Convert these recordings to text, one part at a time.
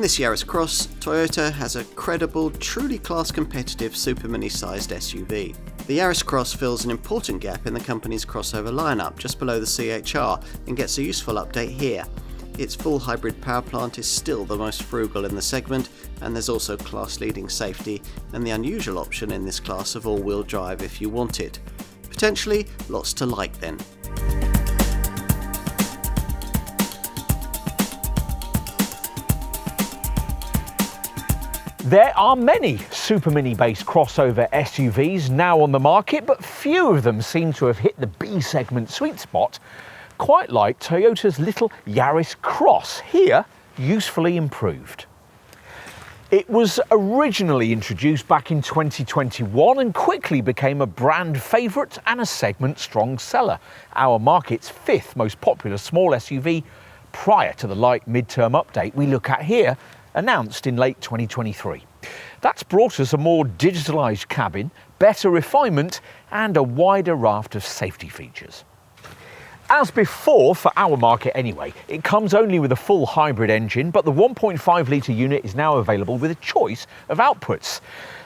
this Yaris Cross, Toyota has a credible, truly class-competitive supermini-sized SUV. The Yaris Cross fills an important gap in the company's crossover lineup just below the CHR and gets a useful update here. Its full hybrid power plant is still the most frugal in the segment, and there's also class-leading safety and the unusual option in this class of all-wheel drive if you want it. Potentially lots to like then. There are many supermini-based crossover SUVs now on the market, but few of them seem to have hit the B segment sweet spot, quite like Toyota's little Yaris Cross, here usefully improved. It was originally introduced back in 2021 and quickly became a brand favourite and a segment strong seller, our market's fifth most popular small SUV prior to the light mid-term update we look at here, announced in late 2023. That's brought us a more digitalised cabin, better refinement and a wider raft of safety features. As before, for our market anyway, it comes only with a full hybrid engine, but the 1.5 litre unit is now available with a choice of outputs.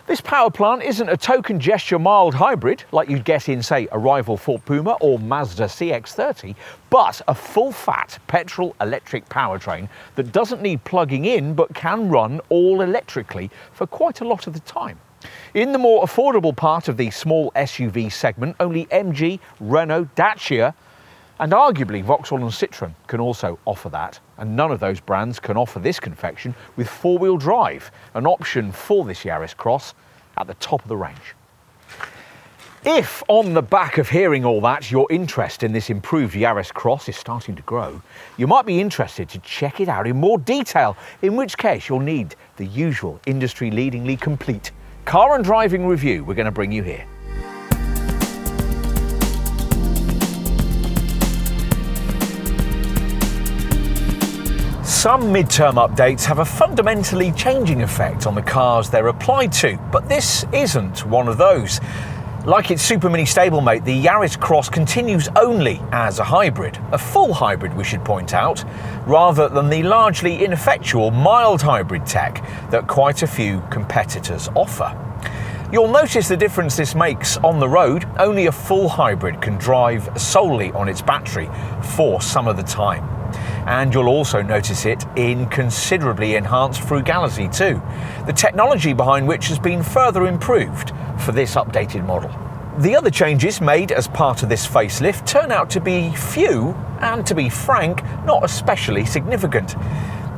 This power plant isn't a token gesture mild hybrid like you'd get in, say, a rival Ford Puma or Mazda CX-30, but a full-fat petrol-electric powertrain that doesn't need plugging in but can run all electrically for quite a lot of the time. In the more affordable part of the small SUV segment, only MG, Renault, Dacia and arguably Vauxhall and Citroën can also offer that, and none of those brands can offer this confection with four-wheel drive, an option for this Yaris Cross at the top of the range. If, on the back of hearing all that, your interest in this improved Yaris Cross is starting to grow, you might be interested to check it out in more detail, in which case you'll need the usual industry-leadingly complete car and driving review we're going to bring you here. Some mid-term updates have a fundamentally changing effect on the cars they're applied to, but this isn't one of those. Like its supermini stablemate, the Yaris Cross continues only as a hybrid, a full hybrid we should point out, rather than the largely ineffectual mild hybrid tech that quite a few competitors offer. You'll notice the difference this makes on the road. Only a full hybrid can drive solely on its battery for some of the time. And you'll also notice it in considerably enhanced frugality too, the technology behind which has been further improved for this updated model. The other changes made as part of this facelift turn out to be few and, to be frank, not especially significant.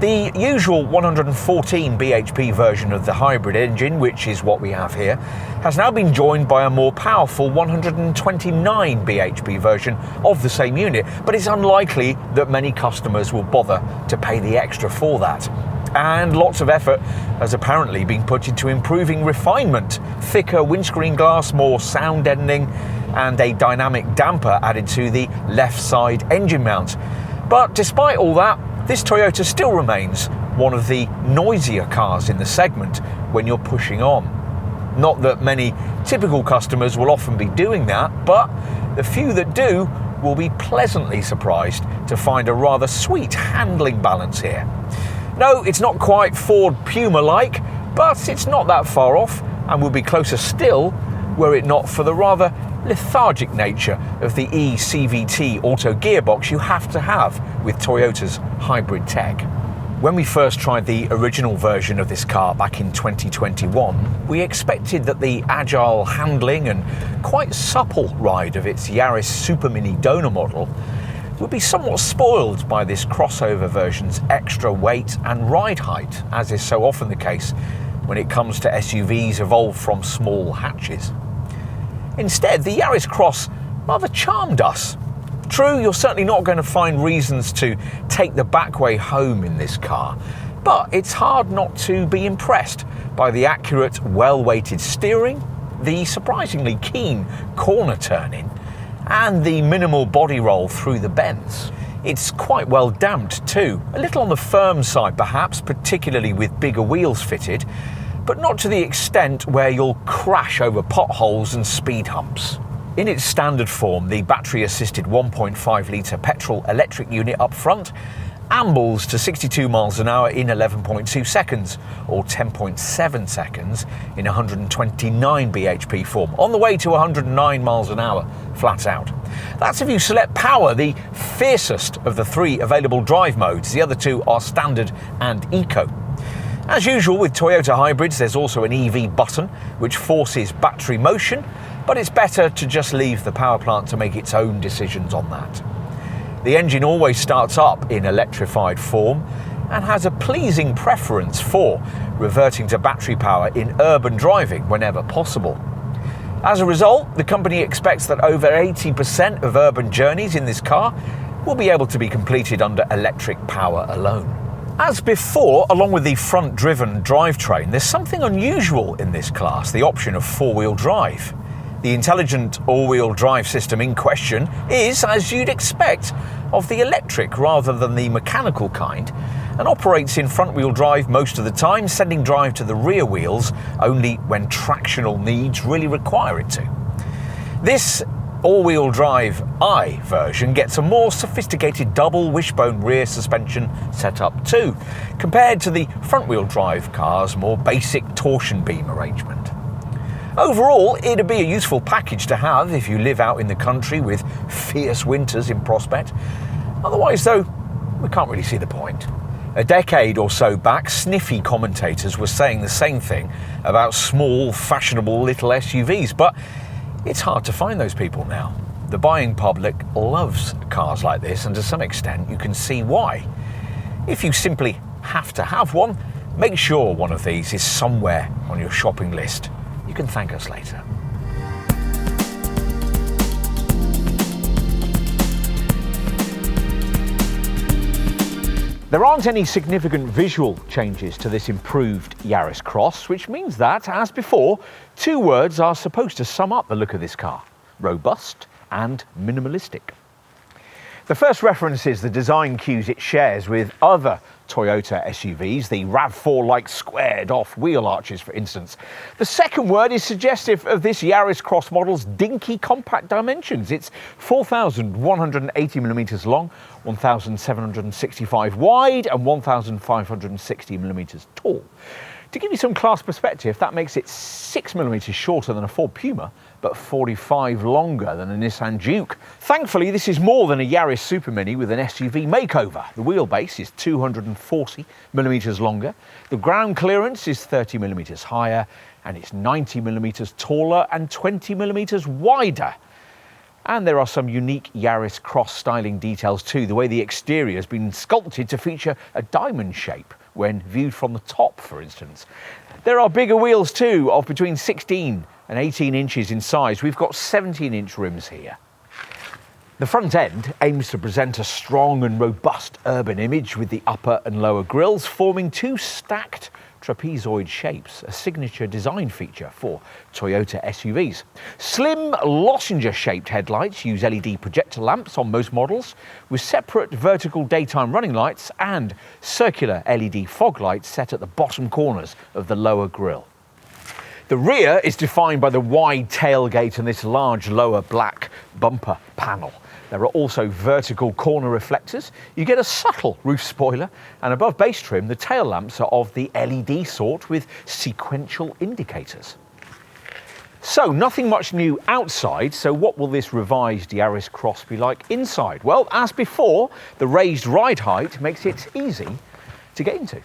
The usual 114 bhp version of the hybrid engine, which is what we have here, has now been joined by a more powerful 129 bhp version of the same unit, but it's unlikely that many customers will bother to pay the extra for that. And lots of effort has apparently been put into improving refinement, thicker windscreen glass, more sound deadening, and a dynamic damper added to the left side engine mount. But despite all that, this Toyota still remains one of the noisier cars in the segment when you're pushing on. Not that many typical customers will often be doing that, but the few that do will be pleasantly surprised to find a rather sweet handling balance here. No, it's not quite Ford Puma-like, but it's not that far off, and would be closer still were it not for the rather lethargic nature of the eCVT auto gearbox you have to have with Toyota's hybrid tech. When we first tried the original version of this car back in 2021, we expected that the agile handling and quite supple ride of its Yaris Supermini donor model would be somewhat spoiled by this crossover version's extra weight and ride height, as is so often the case when it comes to SUVs evolved from small hatches. Instead, the Yaris Cross rather charmed us. True, you're certainly not going to find reasons to take the back way home in this car, but it's hard not to be impressed by the accurate, well-weighted steering, the surprisingly keen corner turning, and the minimal body roll through the bends. It's quite well damped too, a little on the firm side perhaps, particularly with bigger wheels fitted, but not to the extent where you'll crash over potholes and speed humps. In its standard form, the battery-assisted 1.5 litre petrol-electric unit up front ambles to 62 miles an hour in 11.2 seconds, or 10.7 seconds in 129 bhp form, on the way to 109 miles an hour flat out. That's if you select Power, the fiercest of the three available drive modes. The other two are Standard and Eco. As usual with Toyota hybrids, there's also an EV button which forces battery motion, but it's better to just leave the power plant to make its own decisions on that. The engine always starts up in electrified form and has a pleasing preference for reverting to battery power in urban driving whenever possible. As a result, the company expects that over 80% of urban journeys in this car will be able to be completed under electric power alone. As before, along with the front-driven drivetrain, there's something unusual in this class, the option of four-wheel drive. The intelligent all-wheel drive system in question is, as you'd expect, of the electric rather than the mechanical kind, and operates in front-wheel drive most of the time, sending drive to the rear wheels only when tractional needs really require it to. This all-wheel drive I version gets a more sophisticated double wishbone rear suspension setup too, compared to the front-wheel drive car's more basic torsion beam arrangement. Overall, it'd be a useful package to have if you live out in the country with fierce winters in prospect. Otherwise though, we can't really see the point. A decade or so back, sniffy commentators were saying the same thing about small, fashionable little SUVs, but it's hard to find those people now. The buying public loves cars like this, and to some extent you can see why. If you simply have to have one, make sure one of these is somewhere on your shopping list. You can thank us later. There aren't any significant visual changes to this improved Yaris Cross, which means that, as before, two words are supposed to sum up the look of this car: robust and minimalistic. The first references the design cues it shares with other Toyota SUVs, the RAV4-like squared-off wheel arches, for instance. The second word is suggestive of this Yaris Cross model's dinky compact dimensions. It's 4,180mm long, 1,765 wide, and 1,560mm tall. To give you some class perspective, that makes it 6mm shorter than a Ford Puma, but 45 longer than a Nissan Juke. Thankfully, this is more than a Yaris Supermini with an SUV makeover. The wheelbase is 240mm longer, the ground clearance is 30mm higher, and it's 90mm taller and 20mm wider. And there are some unique Yaris Cross styling details too, the way the exterior has been sculpted to feature a diamond shape when viewed from the top, for instance. There are bigger wheels too, of between 16 and 18 inches in size. We've got 17-inch rims here. The front end aims to present a strong and robust urban image, with the upper and lower grilles forming two stacked trapezoid shapes, a signature design feature for Toyota SUVs. Slim, lozenge-shaped headlights use LED projector lamps on most models, with separate vertical daytime running lights and circular LED fog lights set at the bottom corners of the lower grille. The rear is defined by the wide tailgate and this large lower black bumper panel. There are also vertical corner reflectors. You get a subtle roof spoiler, and above base trim, the tail lamps are of the LED sort with sequential indicators. So, nothing much new outside, so what will this revised Yaris Cross be like inside? Well, as before, the raised ride height makes it easy to get into.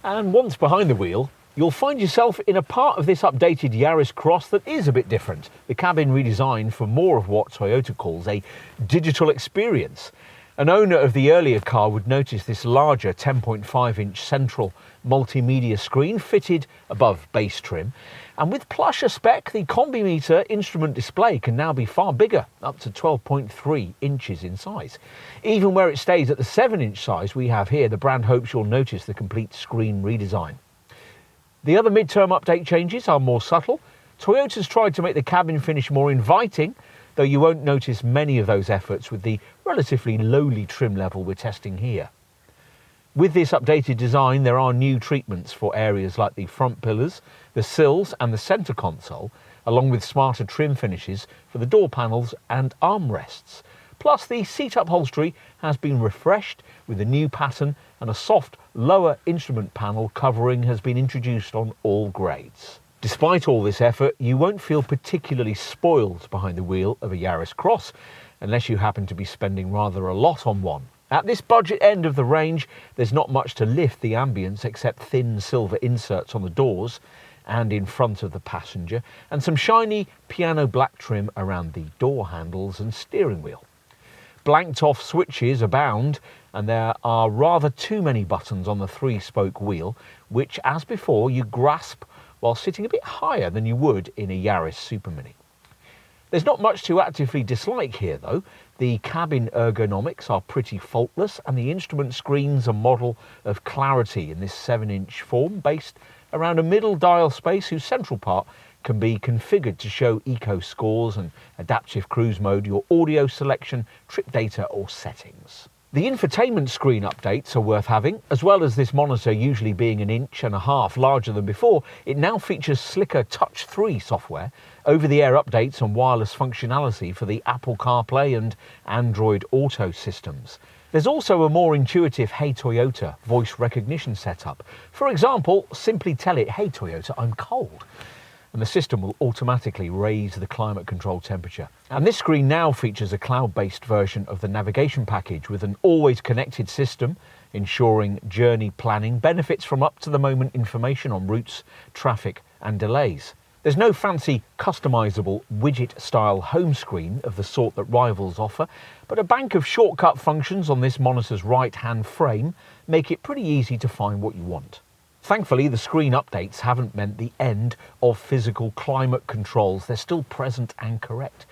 And once behind the wheel, you'll find yourself in a part of this updated Yaris Cross that is a bit different. The cabin redesigned for more of what Toyota calls a digital experience. An owner of the earlier car would notice this larger 10.5-inch central multimedia screen fitted above base trim. And with plusher spec, the Combi Meter instrument display can now be far bigger, up to 12.3 inches in size. Even where it stays at the 7-inch size we have here, the brand hopes you'll notice the complete screen redesign. The other mid-term update changes are more subtle. Toyota's tried to make the cabin finish more inviting, though you won't notice many of those efforts with the relatively lowly trim level we're testing here. With this updated design, there are new treatments for areas like the front pillars, the sills and the centre console, along with smarter trim finishes for the door panels and armrests. Plus, the seat upholstery has been refreshed with a new pattern, and a soft lower instrument panel covering has been introduced on all grades. Despite all this effort, you won't feel particularly spoiled behind the wheel of a Yaris Cross, unless you happen to be spending rather a lot on one. At this budget end of the range, there's not much to lift the ambience except thin silver inserts on the doors and in front of the passenger, and some shiny piano black trim around the door handles and steering wheel. Blanked off switches abound, and there are rather too many buttons on the 3-spoke wheel, which, as before, you grasp while sitting a bit higher than you would in a Yaris Supermini. There's not much to actively dislike here though. The cabin ergonomics are pretty faultless, and the instrument screen's a model of clarity in this 7-inch form based around a middle dial space whose central part can be configured to show eco scores and adaptive cruise mode, your audio selection, trip data or settings. The infotainment screen updates are worth having. As well as this monitor usually being 1.5 inches larger than before, it now features slicker Touch 3 software, over-the-air updates and wireless functionality for the Apple CarPlay and Android Auto systems. There's also a more intuitive Hey Toyota voice recognition setup. For example, simply tell it, "Hey Toyota, I'm cold," and the system will automatically raise the climate control temperature. And this screen now features a cloud-based version of the navigation package with an always connected system, ensuring journey planning, benefits from up-to-the-moment information on routes, traffic and delays. There's no fancy customizable widget-style home screen of the sort that rivals offer, but a bank of shortcut functions on this monitor's right-hand frame make it pretty easy to find what you want. Thankfully, the screen updates haven't meant the end of physical climate controls. They're still present and correct.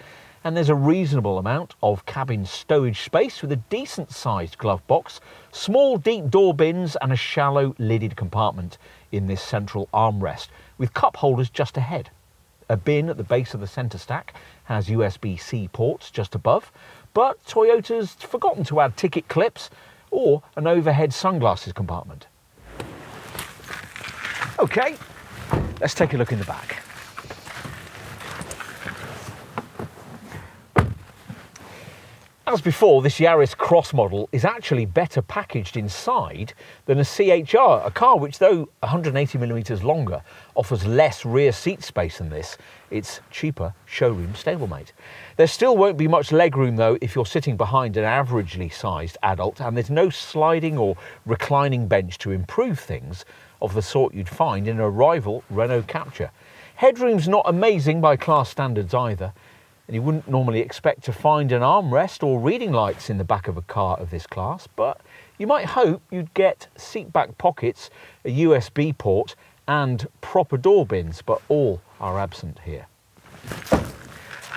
And there's a reasonable amount of cabin stowage space with a decent-sized glove box, small deep door bins and a shallow lidded compartment in this central armrest, with cup holders just ahead. A bin at the base of the centre stack has USB-C ports just above, but Toyota's forgotten to add ticket clips or an overhead sunglasses compartment. Okay, let's take a look in the back. As before, this Yaris Cross model is actually better packaged inside than a CHR, a car which, though 180mm longer, offers less rear seat space than this. It's cheaper showroom stablemate. There still won't be much legroom though if you're sitting behind an averagely sized adult, and there's no sliding or reclining bench to improve things of the sort you'd find in a rival Renault Captur. Headroom's not amazing by class standards either, and you wouldn't normally expect to find an armrest or reading lights in the back of a car of this class, but you might hope you'd get seat back pockets, a USB port and proper door bins, but all are absent here.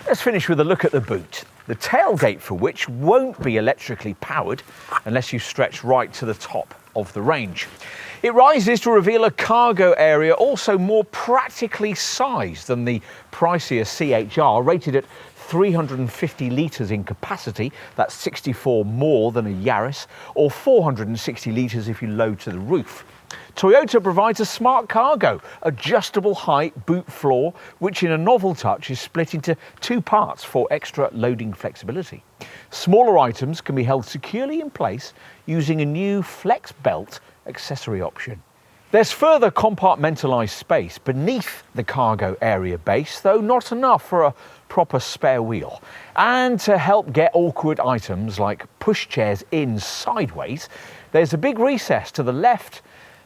Let's finish with a look at the boot, the tailgate for which won't be electrically powered unless you stretch right to the top of the range. It rises to reveal a cargo area also more practically sized than the pricier CHR, rated at 350 litres in capacity. That's 64 more than a Yaris, or 460 litres if you load to the roof. Toyota provides a smart cargo, adjustable height boot floor, which in a novel touch is split into 2 parts for extra loading flexibility. Smaller items can be held securely in place using a new flex belt accessory option. There's further compartmentalised space beneath the cargo area base, though not enough for a proper spare wheel. And to help get awkward items like pushchairs in sideways, there's a big recess to the left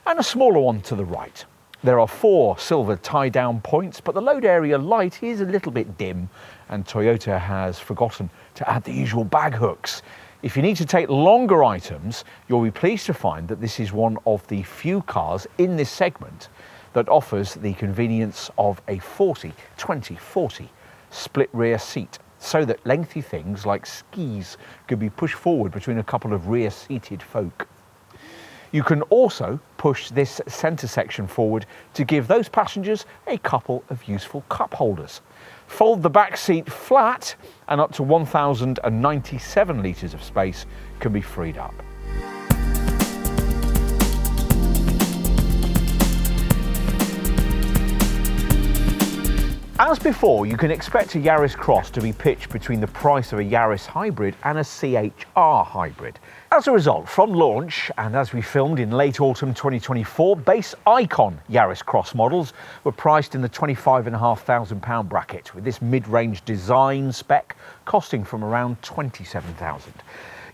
and a smaller one to the right. There are 4 silver tie-down points, but the load area light is a little bit dim, and Toyota has forgotten to add the usual bag hooks. If you need to take longer items, you'll be pleased to find that this is one of the few cars in this segment that offers the convenience of a 40-20-40 split rear seat, so that lengthy things like skis can be pushed forward between a couple of rear-seated folk. You can also push this centre section forward to give those passengers a couple of useful cup holders. Fold the back seat flat and up to 1,097 litres of space can be freed up. As before, you can expect a Yaris Cross to be pitched between the price of a Yaris Hybrid and a CHR Hybrid. As a result, from launch, and as we filmed in late autumn 2024, base Icon Yaris Cross models were priced in the £25,500 bracket, with this mid-range design spec costing from around £27,000.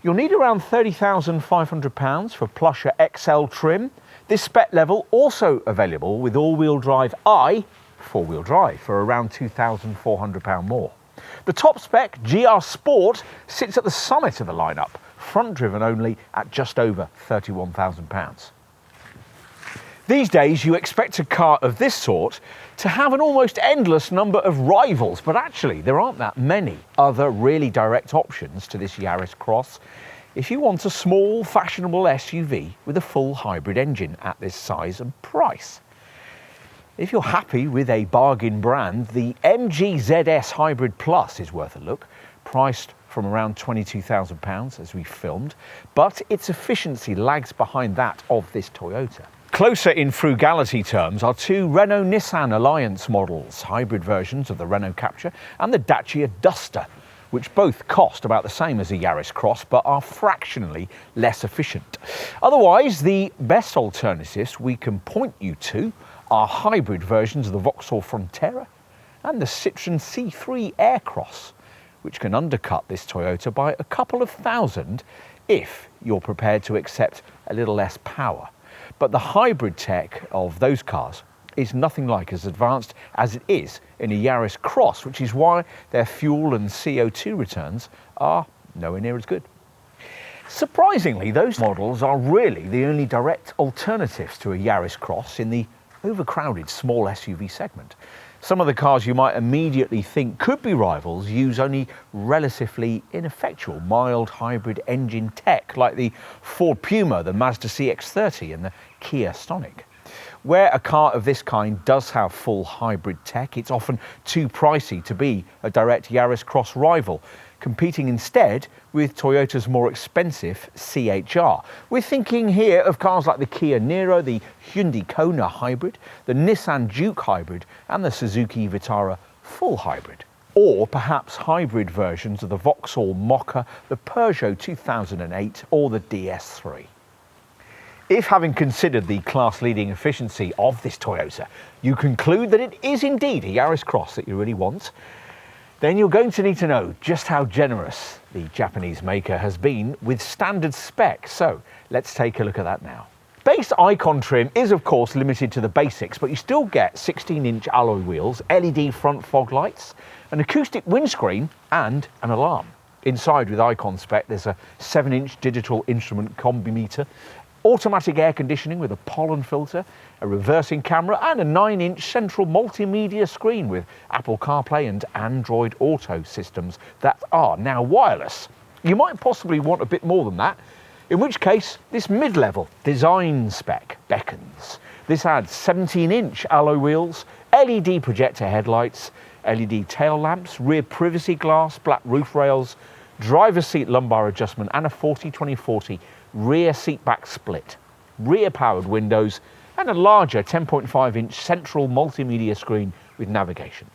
You'll need around £30,500 for plusher XL trim. This spec level also available with all-wheel drive four-wheel drive for around £2,400 more. The top spec, GR Sport, sits at the summit of the lineup, front-driven only at just over £31,000. These days, you expect a car of this sort to have an almost endless number of rivals, but actually there aren't that many other really direct options to this Yaris Cross if you want a small, fashionable SUV with a full hybrid engine at this size and price. If you're happy with a bargain brand, the MG ZS Hybrid Plus is worth a look, priced from around £22,000 as we filmed, but its efficiency lags behind that of this Toyota. Closer in frugality terms are two Renault-Nissan Alliance models, hybrid versions of the Renault Captur and the Dacia Duster, which both cost about the same as a Yaris Cross but are fractionally less efficient. Otherwise, the best alternatives we can point you to are hybrid versions of the Vauxhall Frontera and the Citroën C3 Aircross, which can undercut this Toyota by a couple of thousand if you're prepared to accept a little less power. But the hybrid tech of those cars is nothing like as advanced as it is in a Yaris Cross, which is why their fuel and CO2 returns are nowhere near as good. Surprisingly, those models are really the only direct alternatives to a Yaris Cross in the overcrowded small SUV segment. Some of the cars you might immediately think could be rivals use only relatively ineffectual mild hybrid engine tech, like the Ford Puma, the Mazda CX-30 and the Kia Stonic. Where a car of this kind does have full hybrid tech, it's often too pricey to be a direct Yaris Cross rival, competing instead with Toyota's more expensive CHR. We're thinking here of cars like the Kia Niro, the Hyundai Kona Hybrid, the Nissan Juke Hybrid and the Suzuki Vitara Full Hybrid. Or perhaps hybrid versions of the Vauxhall Mokka, the Peugeot 2008 or the DS3. If, having considered the class-leading efficiency of this Toyota, you conclude that it is indeed a Yaris Cross that you really want, then you're going to need to know just how generous the Japanese maker has been with standard spec. So let's take a look at that now. Base Icon trim is of course limited to the basics, but you still get 16-inch alloy wheels, LED front fog lights, an acoustic windscreen and an alarm. Inside with Icon spec there's a 7-inch digital instrument combi meter, automatic air conditioning with a pollen filter, a reversing camera and a 9-inch central multimedia screen with Apple CarPlay and Android Auto systems that are now wireless. You might possibly want a bit more than that, in which case this mid-level design spec beckons. This adds 17-inch alloy wheels, LED projector headlights, LED tail lamps, rear privacy glass, black roof rails, driver's seat lumbar adjustment and a 40-20-40 rear seatback split, rear powered windows and a larger 10.5-inch central multimedia screen with navigation.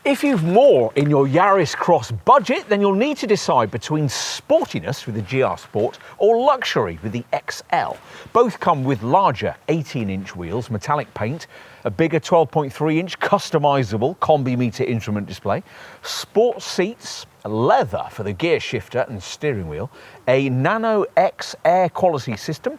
If you've more in your Yaris Cross budget, then you'll need to decide between sportiness with the GR Sport or luxury with the XL. Both come with larger 18-inch wheels, metallic paint, a bigger 12.3-inch customizable combi meter instrument display, sport seats, leather for the gear shifter and steering wheel, a Nano X air quality system,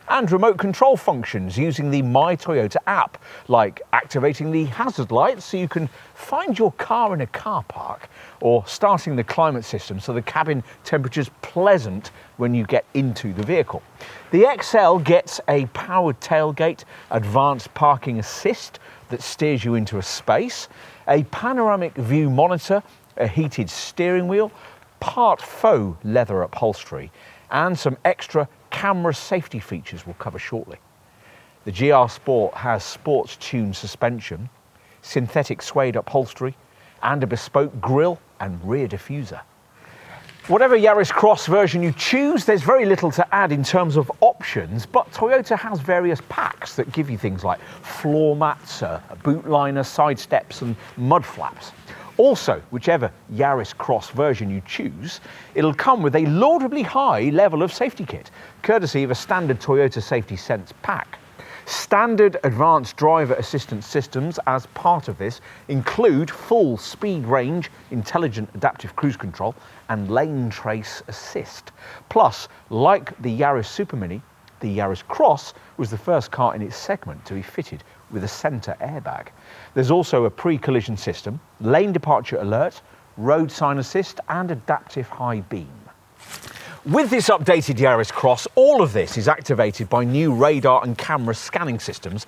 and remote control functions using the My Toyota app, like activating the hazard lights so you can find your car in a car park, or starting the climate system so the cabin temperature's pleasant when you get into the vehicle. The XL gets a powered tailgate, advanced parking assist that steers you into a space, a panoramic view monitor, a heated steering wheel, part faux leather upholstery, and some extra camera safety features we'll cover shortly. The GR Sport has sports-tuned suspension, synthetic suede upholstery, and a bespoke grille and rear diffuser. Whatever Yaris Cross version you choose, there's very little to add in terms of options, but Toyota has various packs that give you things like floor mats, a boot liner, side steps and mud flaps. Also, whichever Yaris Cross version you choose, it'll come with a laudably high level of safety kit, courtesy of a standard Toyota Safety Sense pack. Standard advanced driver assistance systems as part of this include full speed range, intelligent adaptive cruise control and lane trace assist. Plus, like the Yaris Supermini, the Yaris Cross was the first car in its segment to be fitted with a centre airbag. There's also a pre-collision system, lane departure alert, road sign assist and adaptive high beam. With this updated Yaris Cross, all of this is activated by new radar and camera scanning systems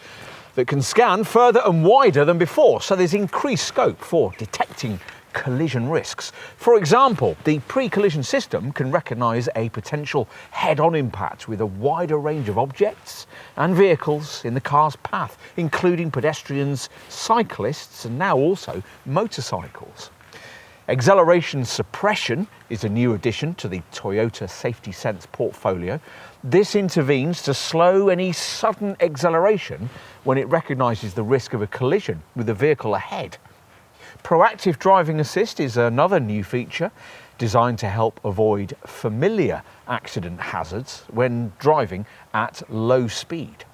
that can scan further and wider than before, so there's increased scope for detecting collision risks. For example, the pre-collision system can recognise a potential head-on impact with a wider range of objects and vehicles in the car's path, including pedestrians, cyclists and now also motorcycles. Acceleration suppression is a new addition to the Toyota Safety Sense portfolio. This intervenes to slow any sudden acceleration when it recognises the risk of a collision with the vehicle ahead. Proactive driving assist is another new feature designed to help avoid familiar accident hazards when driving at low speed.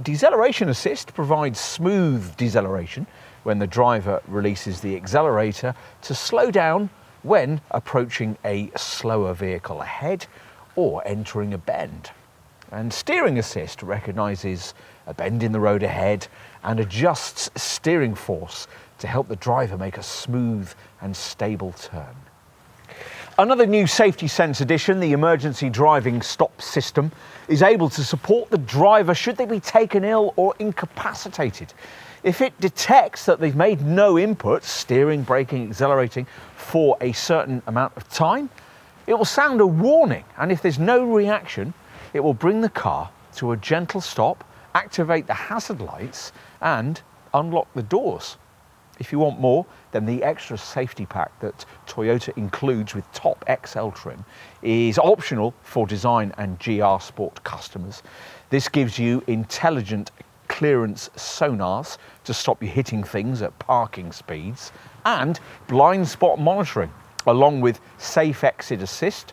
Deceleration assist provides smooth deceleration when the driver releases the accelerator to slow down when approaching a slower vehicle ahead or entering a bend. And steering assist recognises a bend in the road ahead and adjusts steering force to help the driver make a smooth and stable turn. Another new Safety Sense addition, the emergency driving stop system, is able to support the driver should they be taken ill or incapacitated. If it detects that they've made no inputs, steering, braking, accelerating, for a certain amount of time, it will sound a warning, and if there's no reaction, it will bring the car to a gentle stop, activate the hazard lights and unlock the doors. If you want more, then the extra safety pack that Toyota includes with top XL trim is optional for Design and GR Sport customers. This gives you intelligent clearance sonars to stop you hitting things at parking speeds and blind spot monitoring, along with safe exit assist,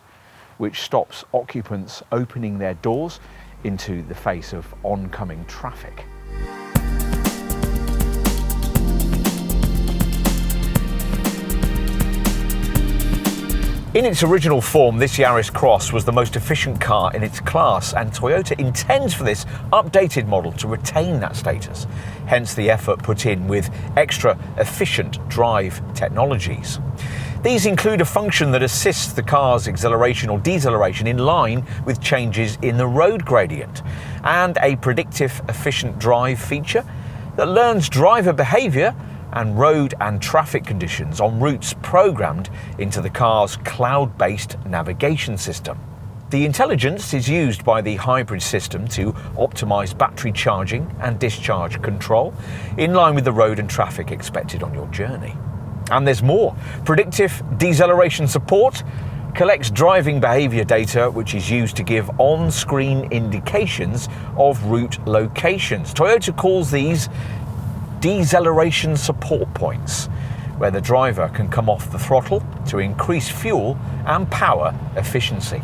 which stops occupants opening their doors into the face of oncoming traffic. In its original form, this Yaris Cross was the most efficient car in its class, and Toyota intends for this updated model to retain that status. Hence the effort put in with extra efficient drive technologies. These include a function that assists the car's acceleration or deceleration in line with changes in the road gradient, and a predictive efficient drive feature that learns driver behaviour and road and traffic conditions on routes programmed into the car's cloud-based navigation system. The intelligence is used by the hybrid system to optimise battery charging and discharge control in line with the road and traffic expected on your journey. And there's more. Predictive deceleration support collects driving behaviour data which is used to give on-screen indications of route locations. Toyota calls these deceleration support points, where the driver can come off the throttle to increase fuel and power efficiency.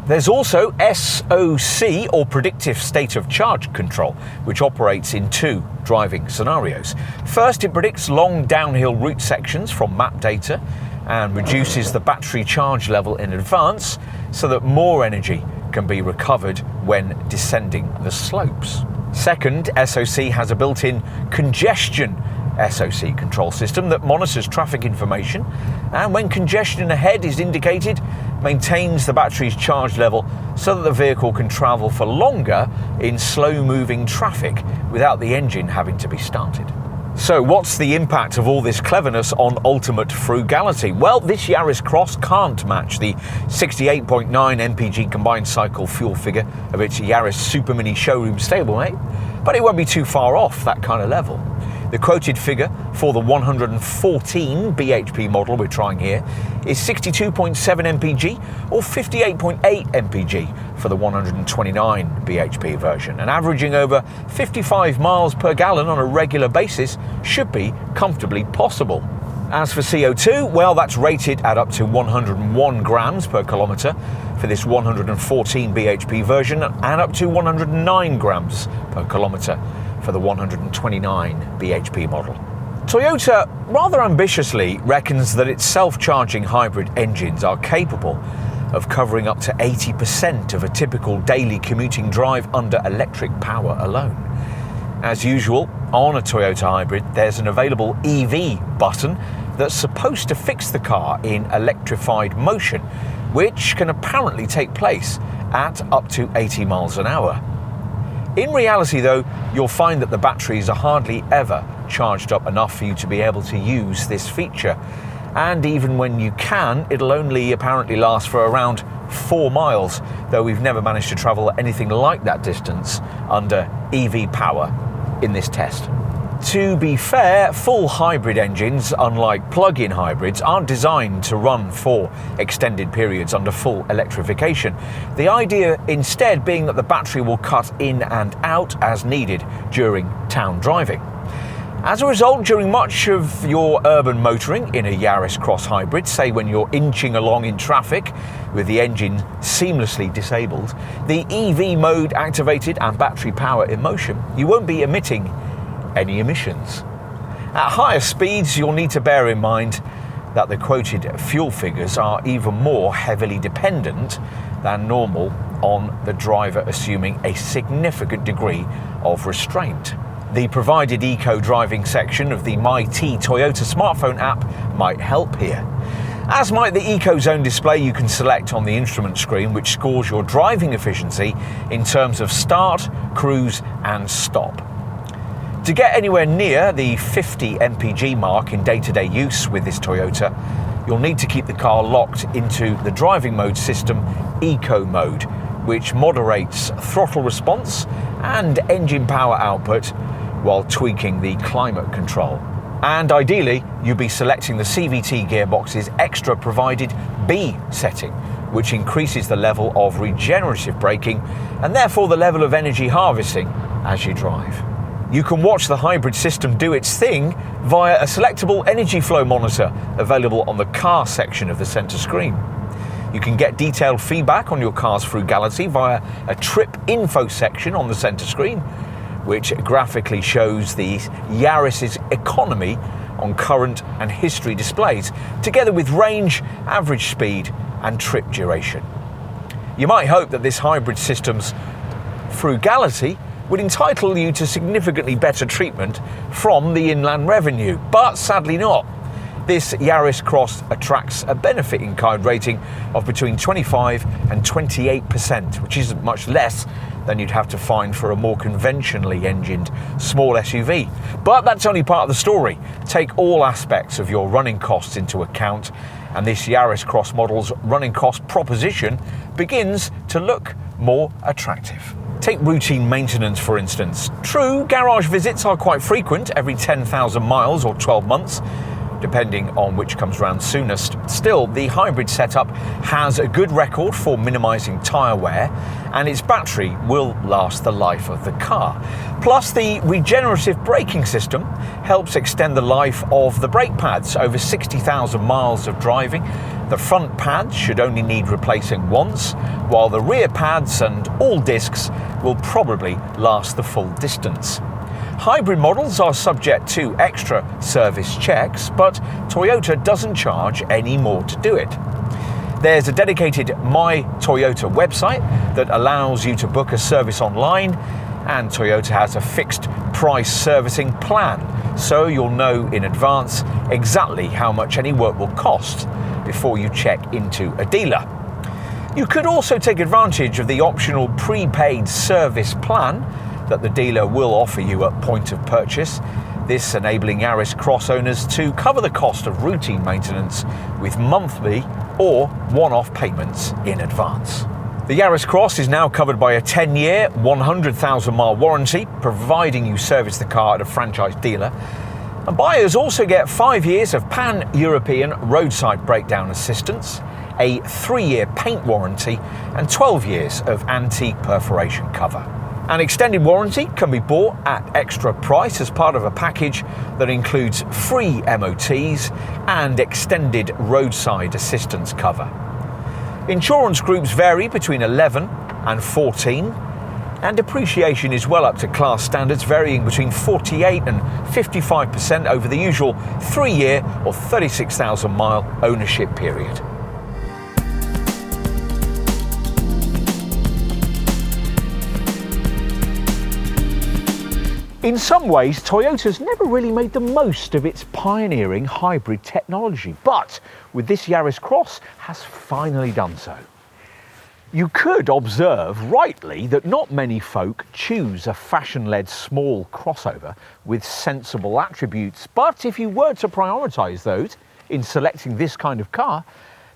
There's also SOC, or predictive state of charge control, which operates in two driving scenarios. First, it predicts long downhill route sections from map data and reduces the battery charge level in advance so that more energy can be recovered when descending the slopes. Second, SOC has a built-in congestion SOC control system that monitors traffic information, and when congestion ahead is indicated, maintains the battery's charge level so that the vehicle can travel for longer in slow-moving traffic without the engine having to be started. So what's the impact of all this cleverness on ultimate frugality? Well, this Yaris Cross can't match the 68.9 mpg combined cycle fuel figure of its Yaris Supermini showroom stablemate, but it won't be too far off that kind of level. The quoted figure for the 114 bhp model we're trying here is 62.7 mpg or 58.8 mpg for the 129 bhp version, and averaging over 55 miles per gallon on a regular basis should be comfortably possible. As for CO2, well, that's rated at up to 101 grams per kilometre for this 114 bhp version and up to 109 grams per kilometre for the 129 bhp model. Toyota rather ambitiously reckons that its self-charging hybrid engines are capable of covering up to 80% of a typical daily commuting drive under electric power alone. As usual, on a Toyota hybrid, there's an available EV button that's supposed to fix the car in electrified motion, which can apparently take place at up to 80 miles an hour. In reality though, you'll find that the batteries are hardly ever charged up enough for you to be able to use this feature. And even when you can, it'll only apparently last for around 4 miles, though we've never managed to travel anything like that distance under EV power in this test. To be fair, full hybrid engines, unlike plug-in hybrids, aren't designed to run for extended periods under full electrification. The idea instead being that the battery will cut in and out as needed during town driving. As a result, during much of your urban motoring in a Yaris Cross hybrid, say when you're inching along in traffic with the engine seamlessly disabled, the EV mode activated and battery power in motion, you won't be emitting any emissions. At higher speeds, you'll need to bear in mind that the quoted fuel figures are even more heavily dependent than normal on the driver assuming a significant degree of restraint. The provided eco-driving section of the MyT Toyota smartphone app might help here, as might the EcoZone display you can select on the instrument screen, which scores your driving efficiency in terms of start, cruise and stop. To get anywhere near the 50 mpg mark in day-to-day use with this Toyota, you'll need to keep the car locked into the driving mode system Eco Mode, which moderates throttle response and engine power output while tweaking the climate control. And ideally, you'll be selecting the CVT gearbox's extra provided B setting, which increases the level of regenerative braking and therefore the level of energy harvesting as you drive. You can watch the hybrid system do its thing via a selectable energy flow monitor available on the car section of the centre screen. You can get detailed feedback on your car's frugality via a trip info section on the centre screen, which graphically shows the Yaris's economy on current and history displays, together with range, average speed and trip duration. You might hope that this hybrid system's frugality would entitle you to significantly better treatment from the inland revenue, but sadly not. This Yaris Cross attracts a benefit in kind rating of between 25 and 28%, which is much less than you'd have to find for a more conventionally engined small SUV. But that's only part of the story. Take all aspects of your running costs into account, and this Yaris Cross model's running cost proposition begins to look more attractive. Take routine maintenance, for instance. True, garage visits are quite frequent, every 10,000 miles or 12 months, depending on which comes round soonest. Still, the hybrid setup has a good record for minimising tyre wear, and its battery will last the life of the car. Plus, the regenerative braking system helps extend the life of the brake pads over 60,000 miles of driving. The front pads should only need replacing once, while the rear pads and all discs will probably last the full distance. Hybrid models are subject to extra service checks, but Toyota doesn't charge any more to do it. There's a dedicated My Toyota website that allows you to book a service online, and Toyota has a fixed price servicing plan, so you'll know in advance exactly how much any work will cost before you check into a dealer. You could also take advantage of the optional prepaid service plan that the dealer will offer you at point of purchase, this enabling Yaris Cross owners to cover the cost of routine maintenance with monthly or one-off payments in advance. The Yaris Cross is now covered by a 10-year, 100,000-mile warranty, providing you service the car at a franchise dealer. And buyers also get 5 years of pan-European roadside breakdown assistance, a 3-year paint warranty, and 12 years of anti-perforation cover. An extended warranty can be bought at extra price as part of a package that includes free MOTs and extended roadside assistance cover. Insurance groups vary between 11 and 14, and depreciation is well up to class standards, varying between 48 and 55% over the usual 3-year or 36,000-mile ownership period. In some ways, Toyota's never really made the most of its pioneering hybrid technology, but with this Yaris Cross has finally done so. You could observe rightly that not many folk choose a fashion-led small crossover with sensible attributes, but if you were to prioritise those in selecting this kind of car,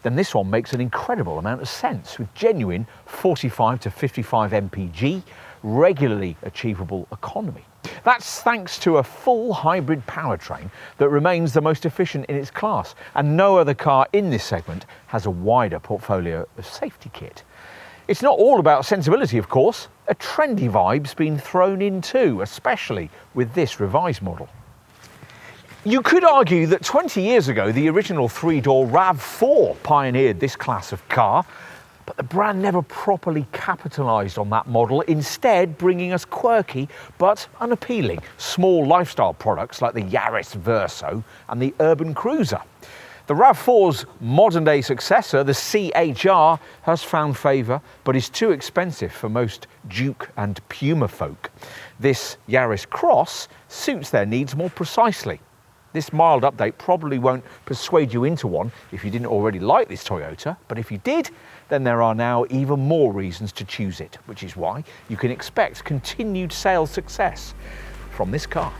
then this one makes an incredible amount of sense with genuine 45 to 55 mpg, regularly achievable economy. That's thanks to a full hybrid powertrain that remains the most efficient in its class, and no other car in this segment has a wider portfolio of safety kit. It's not all about sensibility, of course. A trendy vibe's been thrown in too, especially with this revised model. You could argue that 20 years ago, the original 3-door RAV4 pioneered this class of car, but the brand never properly capitalised on that model, instead bringing us quirky but unappealing small lifestyle products like the Yaris Verso and the Urban Cruiser. The RAV4's modern-day successor, the CHR, has found favour but is too expensive for most Duke and Puma folk. This Yaris Cross suits their needs more precisely. This mild update probably won't persuade you into one if you didn't already like this Toyota, but if you did, then there are now even more reasons to choose it, which is why you can expect continued sales success from this car.